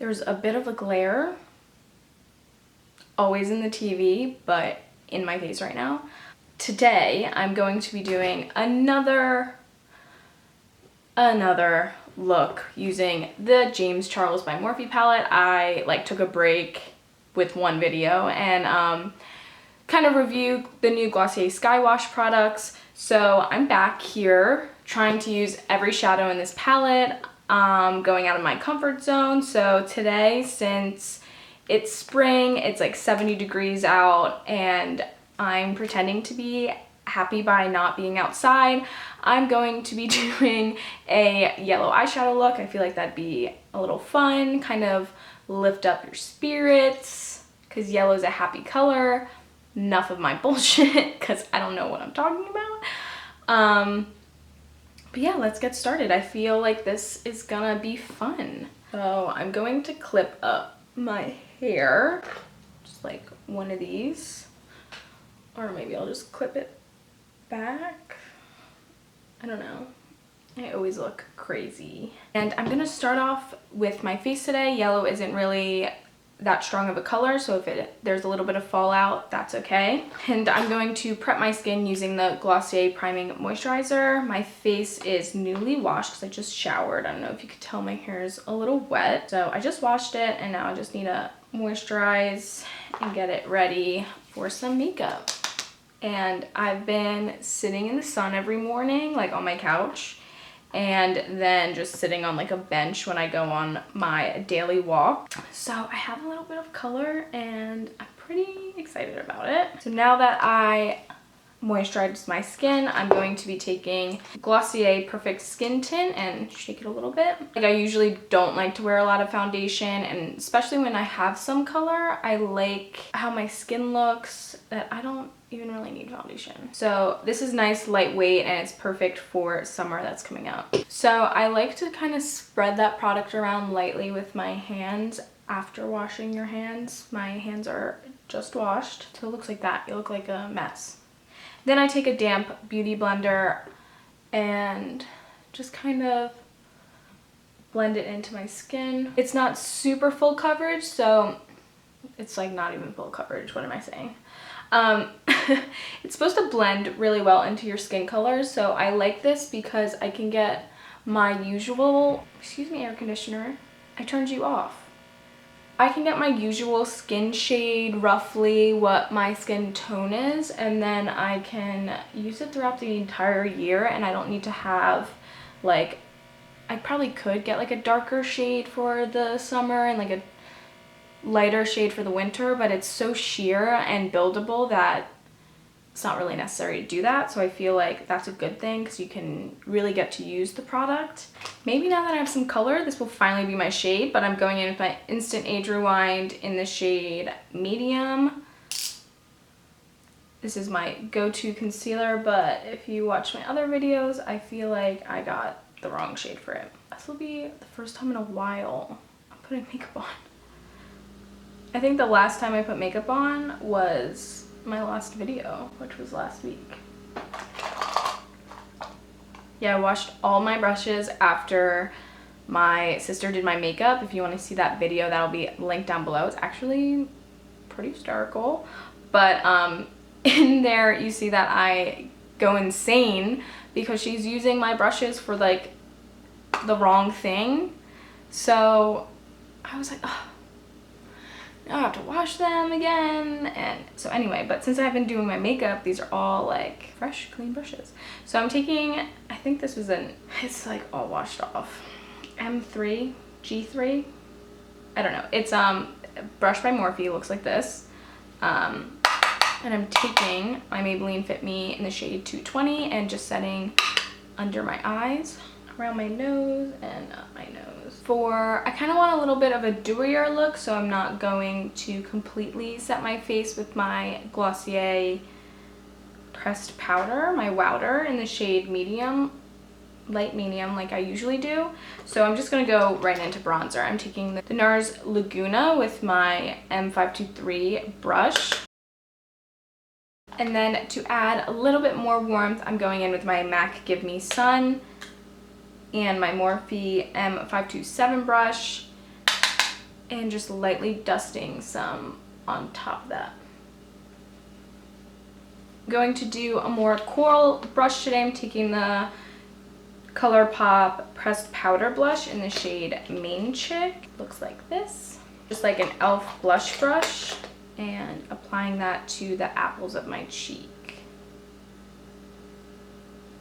There's a bit of a glare, always in the TV, but in my face right now. Today, I'm going to be doing another look using the James Charles by Morphe palette. I took a break with one video and kind of review the new Glossier Skywash products. So I'm back here trying to use every shadow in this palette, going out of my comfort zone. So today, since it's spring, it's like 70 degrees out, and I'm pretending to be happy by not being outside, I'm going to be doing a yellow eyeshadow look. I feel like that'd be a little fun, kind of lift up your spirits, because yellow is a happy color. Enough of my bullshit, because I don't know what I'm talking about. But yeah, let's get started. I feel like this is gonna be fun. So I'm going to clip up my hair, just like one of these, or maybe I'll just clip it back. I don't know. I always look crazy. And I'm gonna start off with my face today. Yellow isn't really that strong of a color, so if there's a little bit of fallout, that's okay. And I'm going to prep my skin using the Glossier Priming Moisturizer. My face is newly washed because I just showered. I don't know if you could tell my hair is a little wet. So I just washed it, and now I just need to moisturize and get it ready for some makeup. And I've been sitting in the sun every morning, like on my couch, and then just sitting on like a bench when I go on my daily walk. So I have a little bit of color and I'm pretty excited about it. So now that I moisturized my skin, I'm going to be taking Glossier Perfect Skin Tint and shake it a little bit. Like, I usually don't like to wear a lot of foundation, and especially when I have some color, I like how my skin looks, that I don't even really need foundation. So this is nice, lightweight, and it's perfect for summer that's coming up. So I like to kind of spread that product around lightly with my hands after washing your hands. My hands are just washed, so it looks like that. You look like a mess. Then I take a damp beauty blender and just kind of blend it into my skin. It's not super full coverage, so it's like not even full coverage. What am I saying? It's supposed to blend really well into your skin colors, so I like this because I can get my usual, excuse me, air conditioner, I turned you off. I can get my usual skin shade, roughly what my skin tone is, and then I can use it throughout the entire year, and I don't need to have like, I probably could get like a darker shade for the summer and like a lighter shade for the winter, but it's so sheer and buildable that it's not really necessary to do that. So I feel like that's a good thing because you can really get to use the product. Maybe now that I have some color, this will finally be my shade, but I'm going in with my Instant Age Rewind in the shade Medium. This is my go-to concealer, but if you watch my other videos, I feel like I got the wrong shade for it. This will be the first time in a while I'm putting makeup on. I think the last time I put makeup on was my last video, which was last week. Yeah, I washed all my brushes after my sister did my makeup. If you want to see that video, that'll be linked down below. It's actually pretty hysterical, but in there you see that I go insane because she's using my brushes for like the wrong thing. So I was like, oh, now I have to wash them again. And so anyway, but since I've been doing my makeup, these are all like fresh, clean brushes. So I'm taking, I think this was it's like all washed off, M3, G3, I don't know. It's a brush by Morphe, looks like this. And I'm taking my Maybelline Fit Me in the shade 220 and just setting under my eyes, around my nose, and up my nose. I kind of want a little bit of a dewier look, so I'm not going to completely set my face with my Glossier pressed powder, my Wowder in the shade Medium, light medium like I usually do. So I'm just going to go right into bronzer. I'm taking the NARS Laguna with my M523 brush. And then to add a little bit more warmth, I'm going in with my MAC Give Me Sun and my Morphe M527 brush. and just lightly dusting some on top of that. I'm going to do a more coral brush today. I'm taking the ColourPop Pressed Powder Blush in the shade Main Chick. Looks like this. Just like an e.l.f. blush brush, and applying that to the apples of my cheek.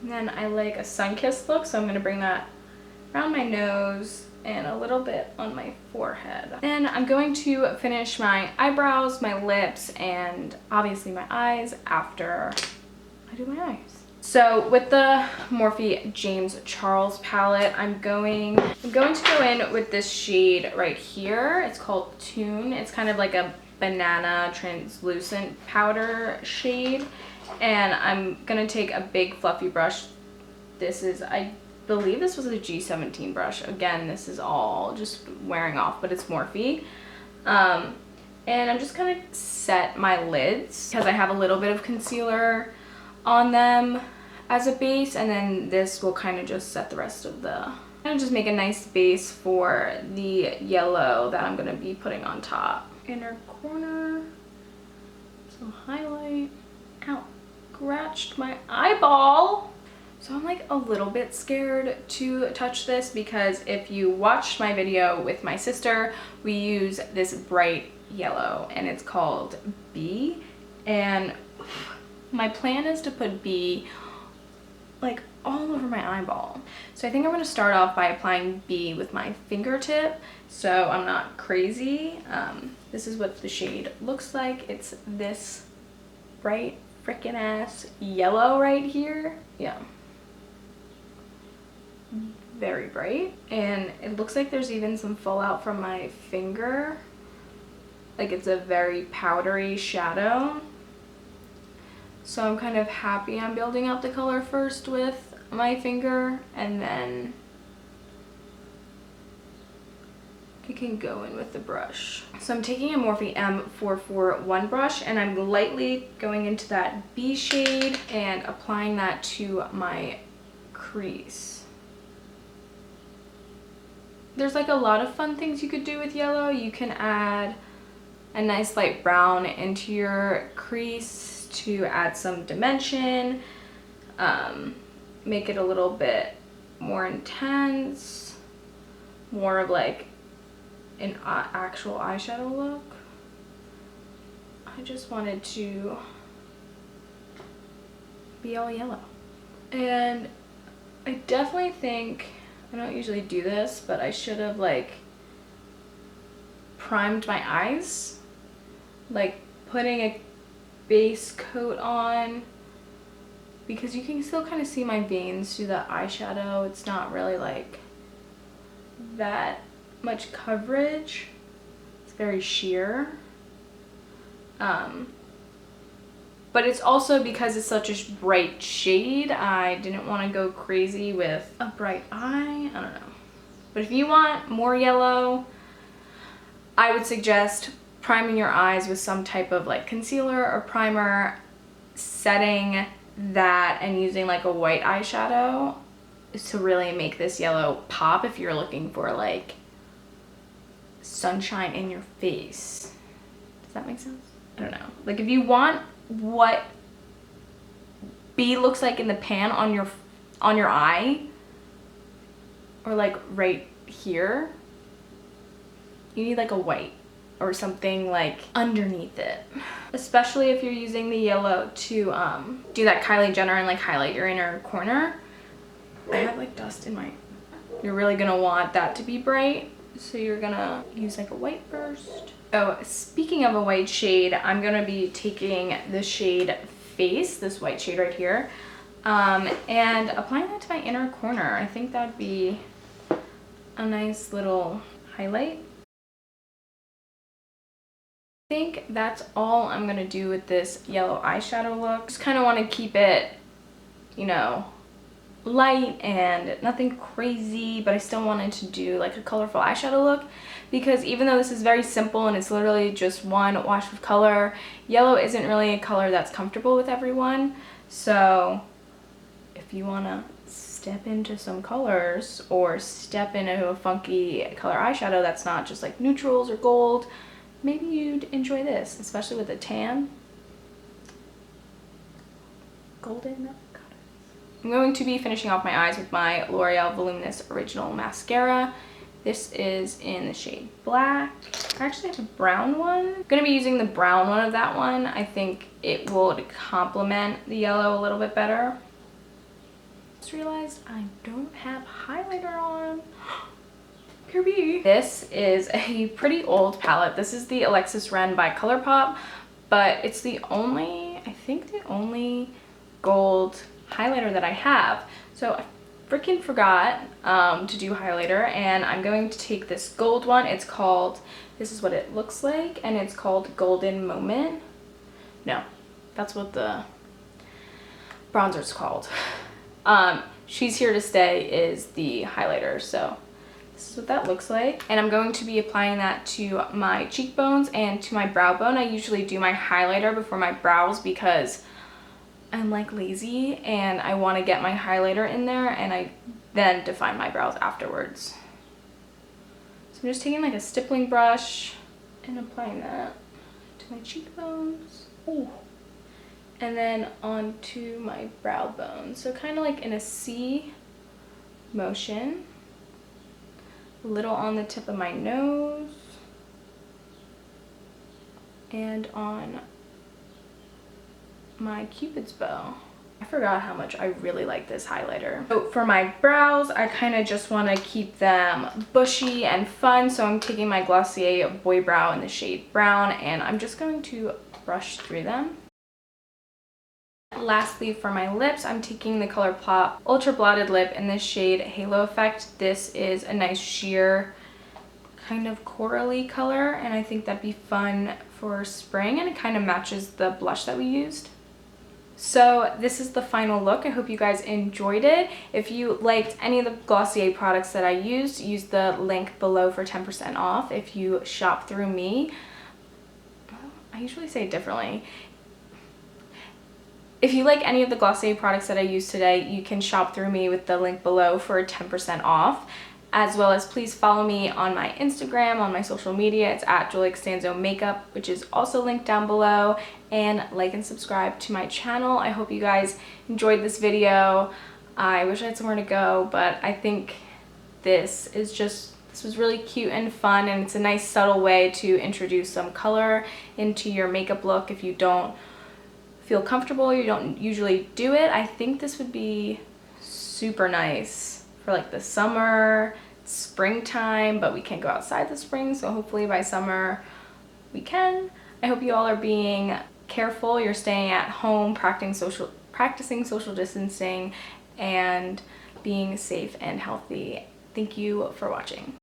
And then I like a sun-kissed look, so I'm going to bring that around my nose and a little bit on my forehead. Then I'm going to finish my eyebrows, my lips, and obviously my eyes after I do my eyes. So with the Morphe James Charles palette, I'm going to go in with this shade right here. It's called Tune. It's kind of like a banana translucent powder shade. And I'm gonna take a big fluffy brush. This is, I believe this was a G17 brush. Again, this is all just wearing off, but it's Morphe. And I'm just gonna set my lids because I have a little bit of concealer on them as a base, and then this will kind of just set the rest of the, kind of just make a nice base for the yellow that I'm gonna be putting on top. Inner corner, some highlight. Ow, scratched my eyeball. So I'm like a little bit scared to touch this because if you watched my video with my sister, we use this bright yellow and it's called B, and my plan is to put B like all over my eyeball. So I think I'm going to start off by applying B with my fingertip so I'm not crazy. This is what the shade looks like. It's this bright freaking ass yellow right here. Yeah, very bright, and it looks like there's even some fallout from my finger. Like it's a very powdery shadow. So I'm kind of happy I'm building up the color first with my finger, and then I can go in with the brush. So I'm taking a Morphe M441 brush and I'm lightly going into that B shade and applying that to my crease. There's like a lot of fun things you could do with yellow. You can add a nice light brown into your crease to add some dimension, make it a little bit more intense, more of like an actual eyeshadow look. I just wanted to be all yellow. And I definitely think, I don't usually do this, but I should have like primed my eyes, like putting a base coat on, because you can still kind of see my veins through the eyeshadow. It's not really like that much coverage. It's very sheer. But it's also because it's such a bright shade, I didn't want to go crazy with a bright eye. I don't know. But if you want more yellow, I would suggest priming your eyes with some type of like concealer or primer, setting that, and using like a white eyeshadow to really make this yellow pop if you're looking for like sunshine in your face. Does that make sense? I don't know. Like if you want what B looks like in the pan on your eye, or like right here, you need like a white or something like underneath it, especially if you're using the yellow to do that Kylie Jenner and like highlight your inner corner. I have like dust in my, you're really gonna want that to be bright, so you're gonna use like a white first. Oh, speaking of a white shade, I'm gonna be taking the shade Face, this white shade right here, and applying that to my inner corner. I think that'd be a nice little highlight. I think that's all I'm gonna do with this yellow eyeshadow look. Just kind of want to keep it, you know, light and nothing crazy, but I still wanted to do like a colorful eyeshadow look, because even though this is very simple and it's literally just one wash of color, yellow isn't really a color that's comfortable with everyone. So if you want to step into some colors or step into a funky color eyeshadow that's not just like neutrals or gold, maybe you'd enjoy this, especially with a tan. Golden. I'm going to be finishing off my eyes with my L'Oreal Voluminous Original Mascara. This is in the shade Black. I actually have a brown one. I'm going to be using the brown one of that one. I think it will complement the yellow a little bit better. Just realized I don't have highlighter on. Kirby. This is a pretty old palette. This is the Alexis Ren by ColourPop, but it's the only, I think the only gold highlighter that I have. So I freaking forgot to do highlighter, and I'm going to take this gold one. It's called, this is what it looks like, and it's called Golden Moment. No, that's what the bronzer's called. She's Here to Stay is the highlighter, so this is what that looks like. And I'm going to be applying that to my cheekbones and to my brow bone. I usually do my highlighter before my brows because I'm like lazy and I want to get my highlighter in there, and I then define my brows afterwards. So I'm just taking like a stippling brush and applying that to my cheekbones. Ooh. And then onto my brow bone. So kind of like in a C motion. A little on the tip of my nose. And on my Cupid's bow. I forgot how much I really like this highlighter. So for my brows, I kind of just want to keep them bushy and fun. So I'm taking my Glossier Boy Brow in the shade Brown, and I'm just going to brush through them. Lastly, for my lips, I'm taking the ColourPop Ultra Blotted Lip in the shade Halo Effect. This is a nice sheer kind of corally color, and I think that'd be fun for spring, and it kind of matches the blush that we used. So this is the final look. I hope you guys enjoyed it. If you liked any of the Glossier products that I used, use the link below for 10% off. If you shop through me, I usually say it differently. If you like any of the Glossier products that I used today, you can shop through me with the link below for 10% off. As well as please follow me on my Instagram, on my social media. It's at Julie Costanzo Makeup, which is also linked down below. And like and subscribe to my channel. I hope you guys enjoyed this video. I wish I had somewhere to go, but I think this was really cute and fun, and it's a nice subtle way to introduce some color into your makeup look if you don't feel comfortable, you don't usually do it. I think this would be super nice for like the summer, springtime, but we can't go outside the spring, so hopefully by summer we can. I hope you all are being careful, you're staying at home, practicing social distancing, and being safe and healthy. Thank you for watching.